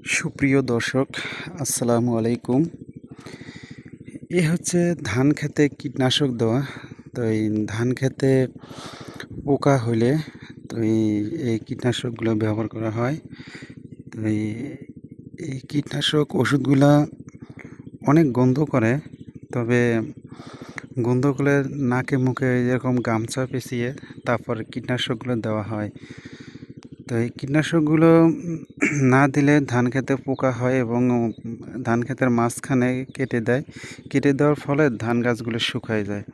সুপ্রিয় দর্শক, আসসালামু আলাইকুম। এ হচ্ছে ধান খেতে কীটনাশক দেওয়া। তো এই ধান খেতে পোকা হলে তো এই কীটনাশকগুলো ব্যবহার করা হয়। তো এই কীটনাশক ওষুধগুলা অনেক গন্ধ করে। তবে গন্ধ করলে নাকে মুখে এরকম গামছা পেঁচিয়ে তারপর কীটনাশকগুলো দেওয়া হয়। তো এই কীটনাশকগুলো না দিলে ধান খেতে পোকা হয় এবং ধান ক্ষেতের মাঝখানে কেটে দেয়। কেটে দেওয়ার ফলে ধান গাছগুলো শুকায় যায়।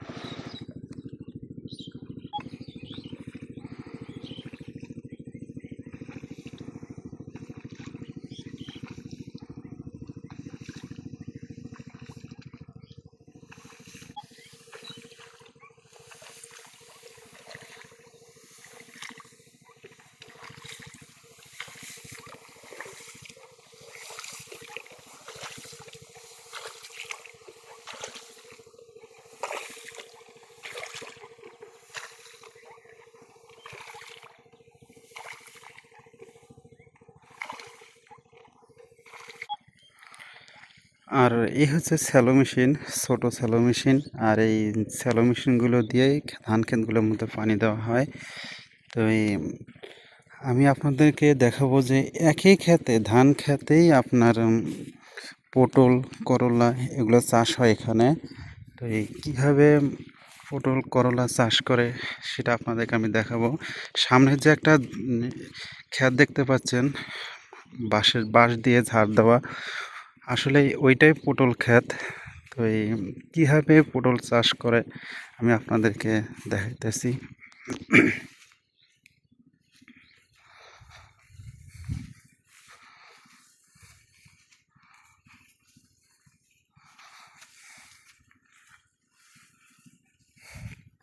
আর এই হচ্ছে স্যালো মেশিন, ছোট স্যালো মেশিন। আর এই স্যালো মেশিনগুলো দিয়েই ধান ক্ষেতগুলোর মধ্যে পানি দেওয়া হয়। তো আমি আপনাদেরকে দেখাবো যে একই ক্ষেতে ধান খেতেই আপনার পটল, করলা এগুলো চাষ হয় এখানে। তো কীভাবে পটল, করলা চাষ করে সেটা আপনাদেরকে আমি দেখাবো। সামনের যে একটা ক্ষেত দেখতে পাচ্ছেন, বাঁশ দিয়ে ঝাড় দেওয়া, আসলে ওইটাই পটল ক্ষেত। তো কীভাবে পটল চাষ করে আমি আপনাদেরকে দেখাইতেছি।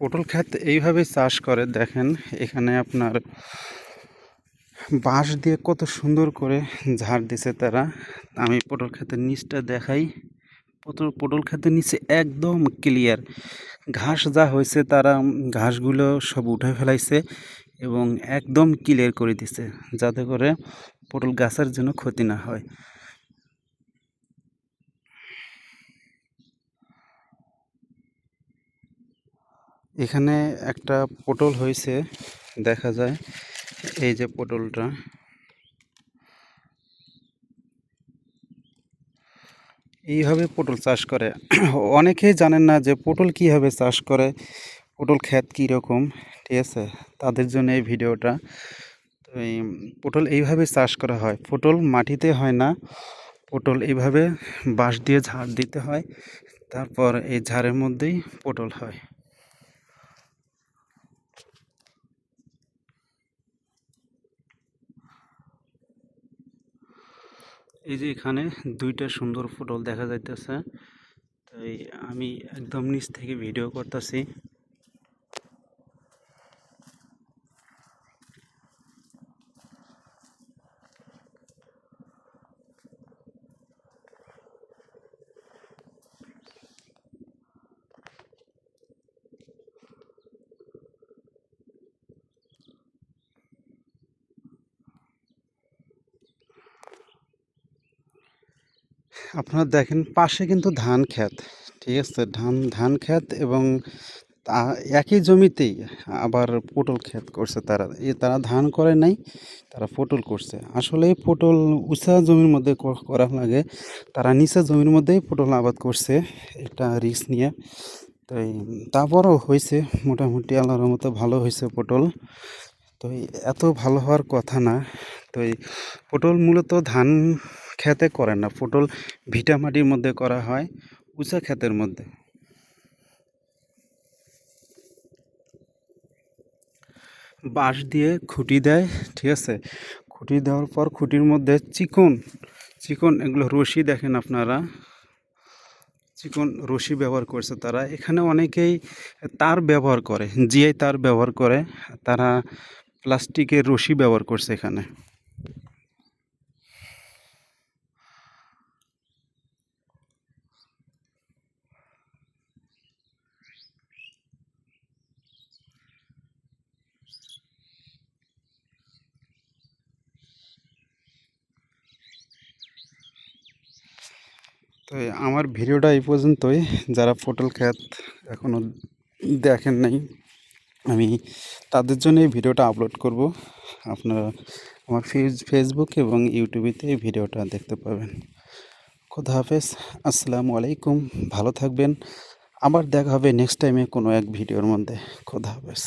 পটল ক্ষেত এইভাবে চাষ করে, দেখেন এখানে আপনার বাঁশ দিয়ে কত সুন্দর করে ঝাড় দিছে তারা। আমি পটল ক্ষেতের নিচটা দেখাই। পটল ক্ষেতের নিচে একদম ক্লিয়ার, ঘাস যা হয়েছে তারা ঘাসগুলো সব উঠে ফেলাইছে এবং একদম ক্লিয়ার করে দিছে, যাতে করে পটল গাছের জন্য ক্ষতি না হয়। এখানে একটা পটল হয়েছে, দেখা যায় এই যে পটলটা। এইভাবে পটল চাষ করে। অনেকেই জানেন না যে পটল কীভাবে চাষ করে, পটল ক্ষেত কীরকম, ঠিক আছে? তাদের জন্য এই ভিডিওটা। তো পটল এইভাবে চাষ করা হয়। পটল মাটিতে হয় না, পটল এইভাবে বাঁশ দিয়ে ঝাড় দিতে হয়, তারপর এই ঝাড়ের মধ্যেই পটল হয়। এই যে এখানে দুইটা সুন্দর পটল দেখা যাইতেছে। তাই আমি একদম নিচ থেকে ভিডিও করতেছি। আপনারা দেখেন পাশে কিন্তু ধান ক্ষেত, ঠিক আছে? ধান ক্ষেত এবং তা একই জমিতেই আবার পটল ক্ষেত করছে তারা। তারা ধান করে নাই, তারা পটল করছে। আসলে পটল উঁচা জমির মধ্যে করা লাগে, তারা নিচা জমির মধ্যেই পটল আবাদ করছে, এটা রিস্ক নিয়ে। তো তারপরও হয়েছে, মোটামুটি আল্লাহর মতো ভালো হয়েছে পটল। তো এত ভালো হওয়ার কথা না। তো পটল মূলত ধান খেতে করে না, পটল ভিটা মাটির মধ্যে করা হয়, উঁচা ক্ষেতের মধ্যে। বাঁশ দিয়ে খুঁটি দেয়, ঠিক আছে? খুঁটি দেওয়ার পর খুঁটির মধ্যে চিকন চিকন এগুলো রশি, দেখেন আপনারা চিকন রশি ব্যবহার করছে তারা। এখানে অনেকেই তার ব্যবহার করে, জিআই তার ব্যবহার করে, তারা প্লাস্টিকের রশি ব্যবহার করছে এখানে। তো আমার ভিডিওটা এই পর্যন্তই। যারা পটল ক্ষেত এখনও দেখেন নাই, আমি তাদের জন্য এই ভিডিওটা আপলোড করব। আপনারা আমার ফেসবুক এবং ইউটিউবেতে এই ভিডিওটা দেখতে পাবেন। খোদা হাফেজ, আসসালামু আলাইকুম, ভালো থাকবেন। আবার দেখা হবে নেক্সট টাইমে কোনো এক ভিডিওর মধ্যে। খোদা হাফেজ।